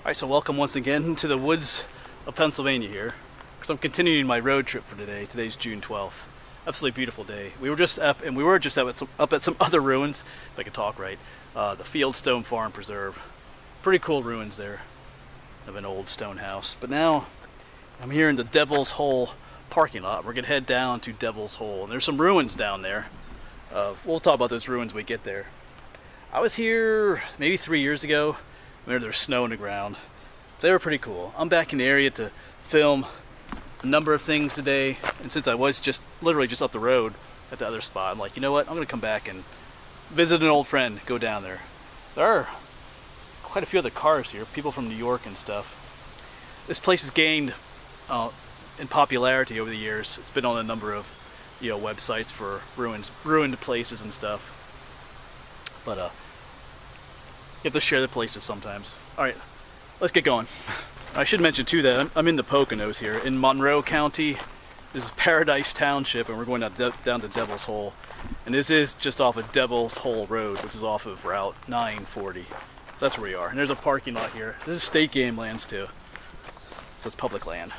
Alright, so welcome once again to the woods of Pennsylvania here. So I'm continuing my road trip for today. Today's June 12th. Absolutely beautiful day. We were just up at some other ruins, if I could talk right. The Fieldstone Farm Preserve. Pretty cool ruins there of an old stone house. But now I'm here in the Devil's Hole parking lot. We're gonna head down to Devil's Hole, and there's some ruins down there. We'll talk about those ruins when we get there. I was here maybe 3 years ago. There's snow on the ground. They were pretty cool. I'm back in the area to film a number of things today, and since I was literally just up the road at the other spot, I'm like, you know what, I'm gonna come back and visit an old friend, go down there. There are quite a few other cars here, people from New York and stuff. This place has gained in popularity over the years. It's been on a number of websites for ruined places and stuff. But you have to share the places sometimes. Alright, let's get going. I should mention too that I'm in the Poconos here, in Monroe County. This is Paradise Township, and we're going down to Devil's Hole. And this is just off of Devil's Hole Road, which is off of Route 940. So that's where we are. And there's a parking lot here. This is state game lands too. So it's public land.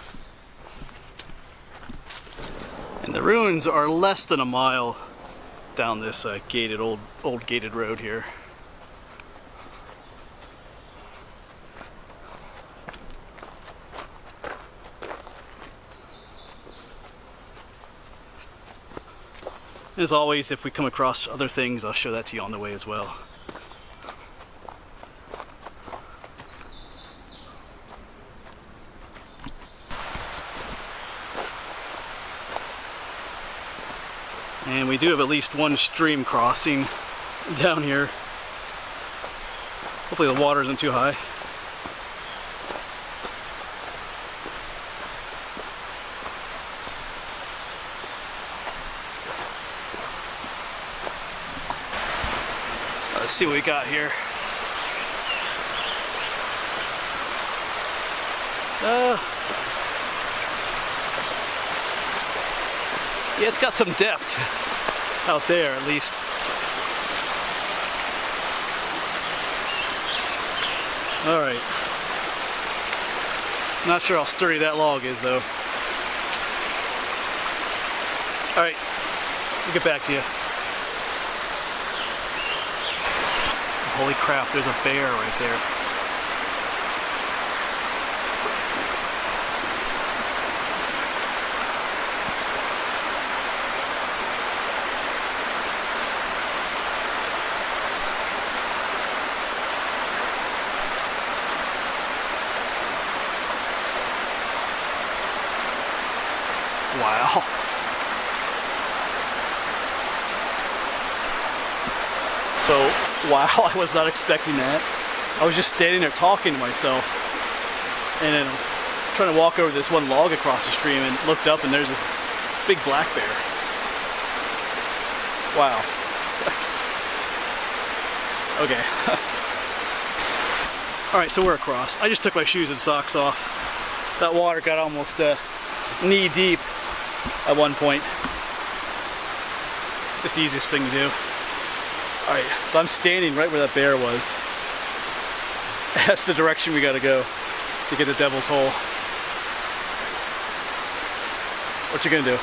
And the ruins are less than a mile down this gated old gated road here. As always, if we come across other things, I'll show that to you on the way as well. And we do have at least one stream crossing down here. Hopefully the water isn't too high. Let's see what we got here. Yeah, it's got some depth out there at least. Alright. Not sure how sturdy that log is though. Alright, we'll get back to you. Holy crap, there's a bear right there. Wow. So, wow, I was not expecting that. I was just standing there talking to myself, and then I was trying to walk over this one log across the stream and looked up and there's this big black bear. Wow. Okay. Alright, so we're across. I just took my shoes and socks off. That water got almost knee deep at one point. Just the easiest thing to do. Alright, so I'm standing right where that bear was. That's the direction we gotta go to get to Devil's Hole. What you gonna do?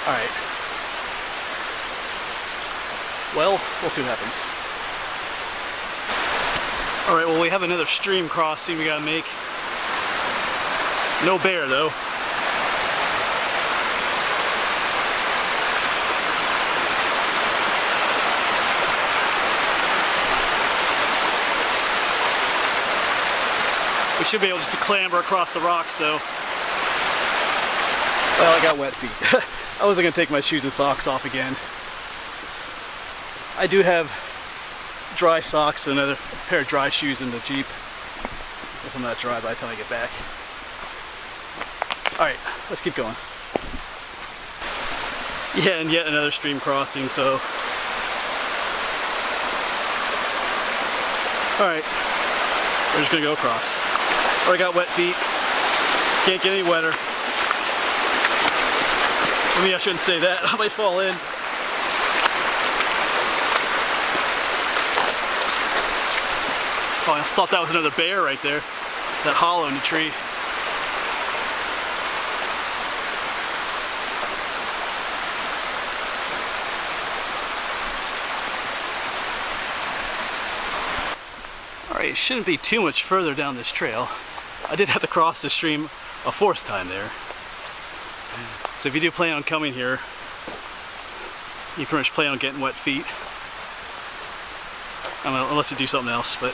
Alright. Well, we'll see what happens. Alright, well we have another stream crossing we gotta make. No bear though. We should be able just to clamber across the rocks though. Well, I got wet feet. I wasn't gonna take my shoes and socks off again. I do have dry socks and another pair of dry shoes in the Jeep. If I'm not dry by the time I get back. Alright, let's keep going. Yeah, and yet another stream crossing, so. Alright, we're just gonna go across. Already got wet feet. Can't get any wetter. Maybe I shouldn't say that. I might fall in. Oh, I thought that was another bear right there. That hollow in the tree. Alright, it shouldn't be too much further down this trail. I did have to cross the stream a 4th time there. So if you do plan on coming here, you pretty much plan on getting wet feet. I mean, unless you do something else, but...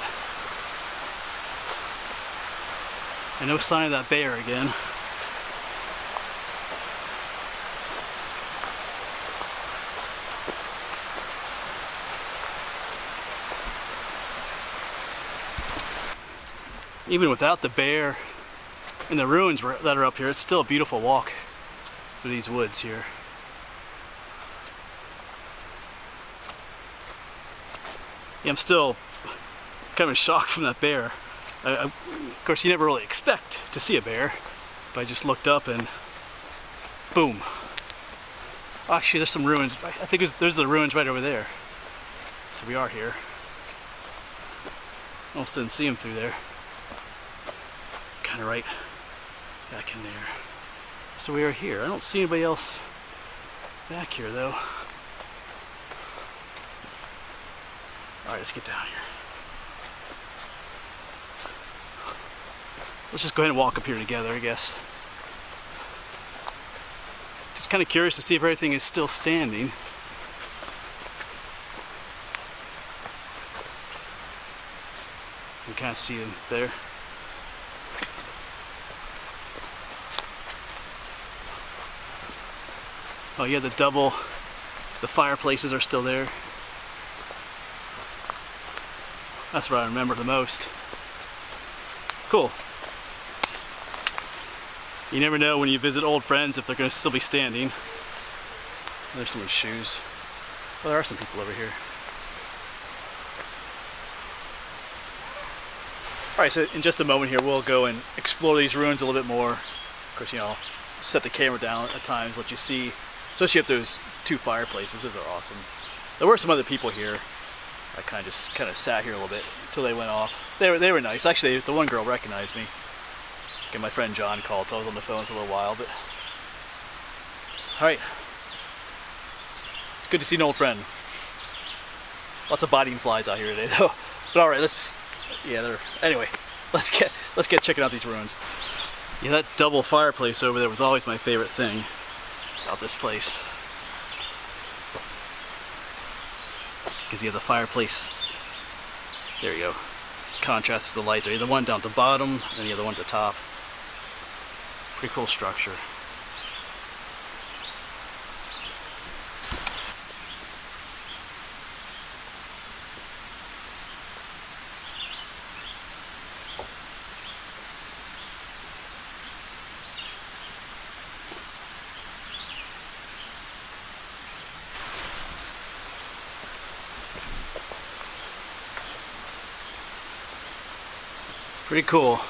And no sign of that bear again. Even without the bear and the ruins that are up here, it's still a beautiful walk through these woods here. Yeah, I'm still kind of shocked from that bear. Of course, you never really expect to see a bear, but I just looked up and boom. Actually, there's some ruins. I think there's the ruins right over there. So we are here. Almost didn't see him through there. Kind of right back in there. So we are here. I don't see anybody else back here though. Alright, let's get down here. Let's just go ahead and walk up here together, I guess. Just kind of curious to see if everything is still standing. You can kind of see them there. Oh yeah, the fireplaces are still there. That's what I remember the most. Cool. You never know when you visit old friends if they're going to still be standing. There's someone's shoes. Well, there are some people over here. Alright, so in just a moment here we'll go and explore these ruins a little bit more. Of course, you know, set the camera down at times, let you see, especially if there's 2 fireplaces. Those are awesome. There were some other people here. I kind of sat here a little bit until they went off. They were nice. Actually, the one girl recognized me. And my friend John called, so I was on the phone for a little while. But all right, it's good to see an old friend. Lots of biting flies out here today, though. But all right, anyway, let's get checking out these ruins. Yeah, that double fireplace over there was always my favorite thing about this place. Because you have the fireplace, there you go, contrasts to the light there. You have the one down at the bottom, and then you have the one at the top. Pretty cool structure. Pretty cool.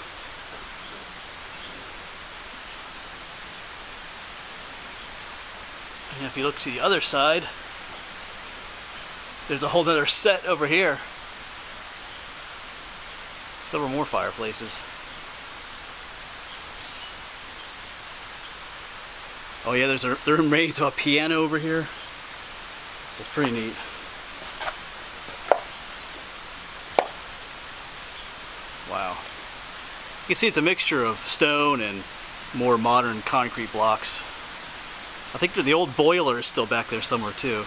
And if you look to the other side, there's a whole other set over here. Several more fireplaces. Oh yeah, there's the remains of a piano over here. So it's pretty neat. Wow. You can see it's a mixture of stone and more modern concrete blocks. I think the old boiler is still back there somewhere too.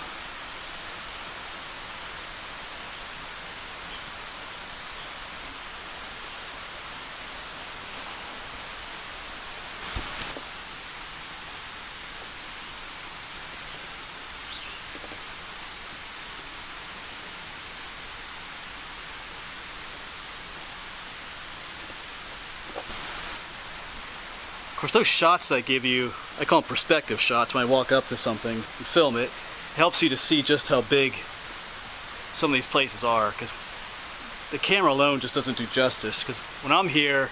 Of course, those shots that I give you, I call them perspective shots. When I walk up to something and film it, it helps you to see just how big some of these places are, because the camera alone just doesn't do justice. Because when I'm here,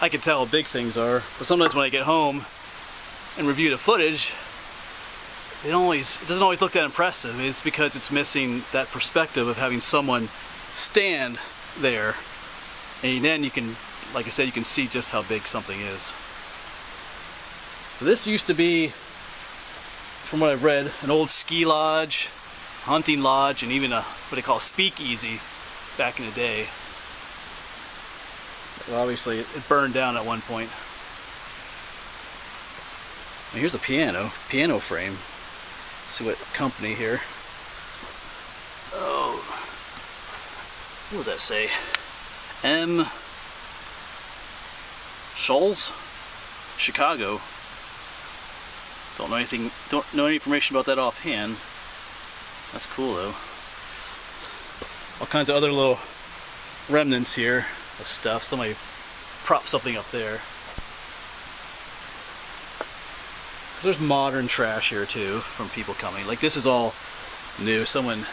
I can tell how big things are, but sometimes when I get home and review the footage, it doesn't always look that impressive. It's because it's missing that perspective of having someone stand there And then you can, like I said, you can see just how big something is. So this used to be, from what I've read, an old ski lodge, hunting lodge, and even a what they call a speakeasy back in the day. Well, obviously it burned down at one point. And here's a piano frame. Let's see what company here. Oh, what does that say? M. Scholl's, Chicago. Don't know any information about that offhand. That's cool though. All kinds of other little remnants here of stuff. Somebody propped something up there. There's modern trash here too from people coming. Like this is all new. Someone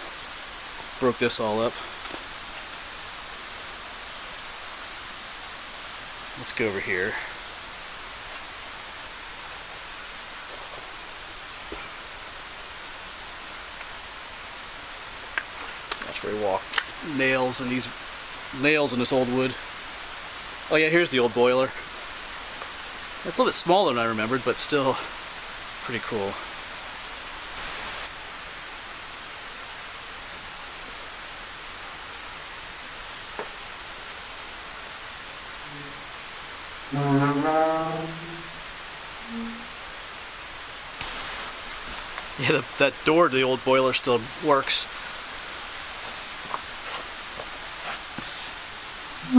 broke this all up. Let's go over here. That's where he walked. Nails and these nails in this old wood. Oh yeah, here's the old boiler. It's a little bit smaller than I remembered, but still pretty cool. Yeah, that door to the old boiler still works. I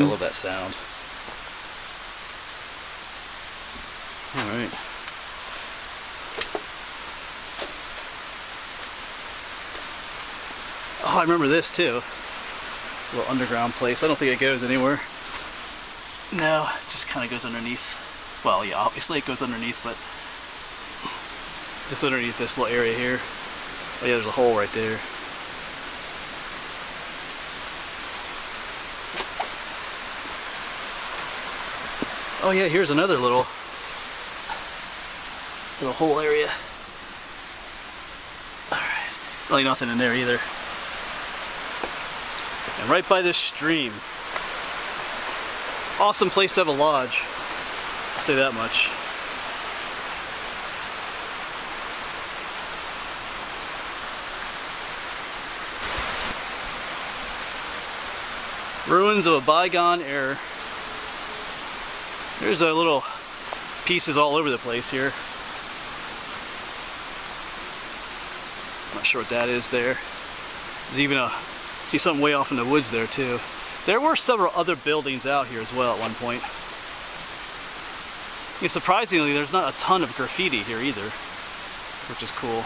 love that sound. Alright. Oh, I remember this too. A little underground place. I don't think it goes anywhere. No, it just kind of goes underneath. Well, yeah, obviously it goes underneath, but just underneath this little area here. Oh yeah, there's a hole right there. Oh yeah, here's another little hole area. Alright, really nothing in there either. And right by this stream. Awesome place to have a lodge. I'll say that much. Ruins of a bygone era. There's a little pieces all over the place here. Not sure what that is there. There's even see something way off in the woods there too. There were several other buildings out here as well at one point. Yeah, surprisingly, there's not a ton of graffiti here either, which is cool.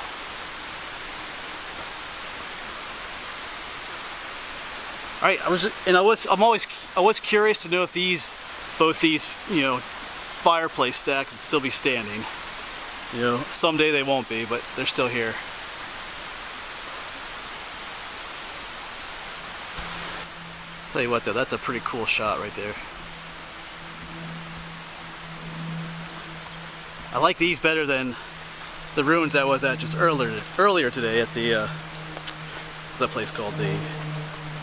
All right, I was curious to know if both these, you know, fireplace stacks would still be standing. You know, someday they won't be, but they're still here. Tell you what though, that's a pretty cool shot right there. I like these better than the ruins I was at just earlier today at the what's that place called? The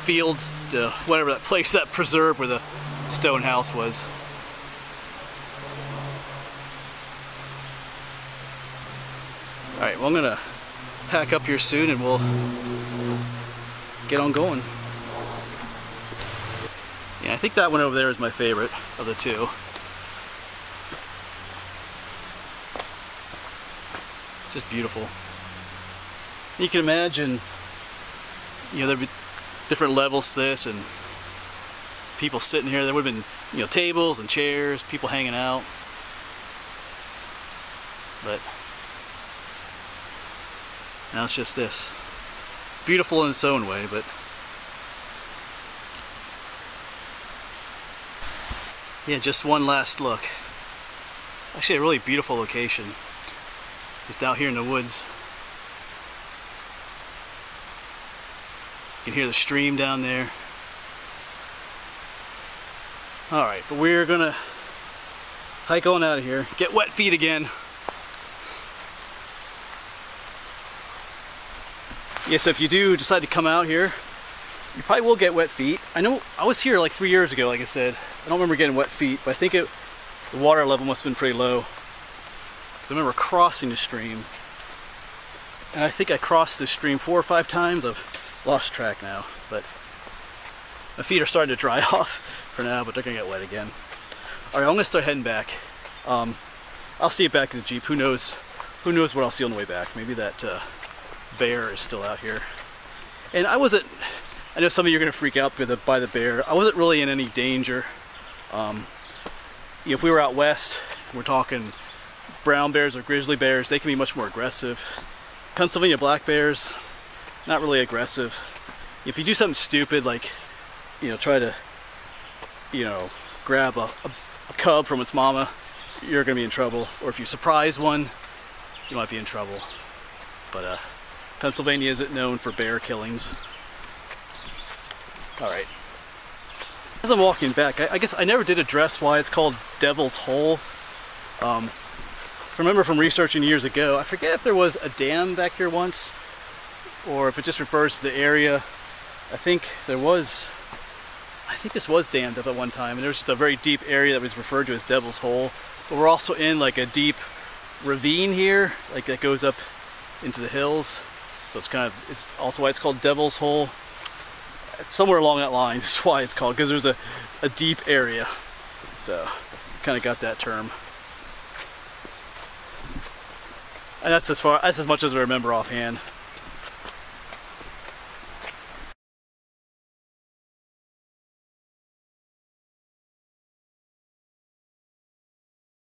Fields, whatever that place, that preserve where the stone house was. Alright, well I'm gonna pack up here soon and we'll get on going. Yeah, I think that one over there is my favorite of the two. Just beautiful. You can imagine, you know, there'd be different levels to this and people sitting here. There would have been, you know, tables and chairs, people hanging out. But now it's just this. Beautiful in its own way, but yeah, just one last look. Actually a really beautiful location. Just out here in the woods. You can hear the stream down there. Alright, but we're gonna hike on out of here. Get wet feet again. Yeah, so if you do decide to come out here, You probably will get wet feet. I know I was here like 3 years ago, like I said. I don't remember getting wet feet, but I think the water level must have been pretty low. So I remember crossing the stream. And I think I crossed the stream 4 or 5 times. I've lost track now, but my feet are starting to dry off for now, but they're gonna get wet again. All right, I'm gonna start heading back. I'll see you back in the Jeep. Who knows what I'll see on the way back. Maybe that bear is still out here. And I know some of you are gonna freak out by the bear. I wasn't really in any danger. If we were out west, we're talking brown bears or grizzly bears, they can be much more aggressive. Pennsylvania black bears, not really aggressive. If you do something stupid like, try to, grab a cub from its mama, you're gonna be in trouble. Or if you surprise one, you might be in trouble. But Pennsylvania isn't known for bear killings. All right. As I'm walking back, I guess I never did address why it's called Devil's Hole. I remember from researching years ago, I forget if there was a dam back here once, or if it just refers to the area. I think this was dammed up at one time, and there was just a very deep area that was referred to as Devil's Hole. But we're also in like a deep ravine here, like that goes up into the hills. So it's also why it's called Devil's Hole. Somewhere along that line is why it's called, because there's a deep area. So kind of got that term. And that's as much as I remember offhand.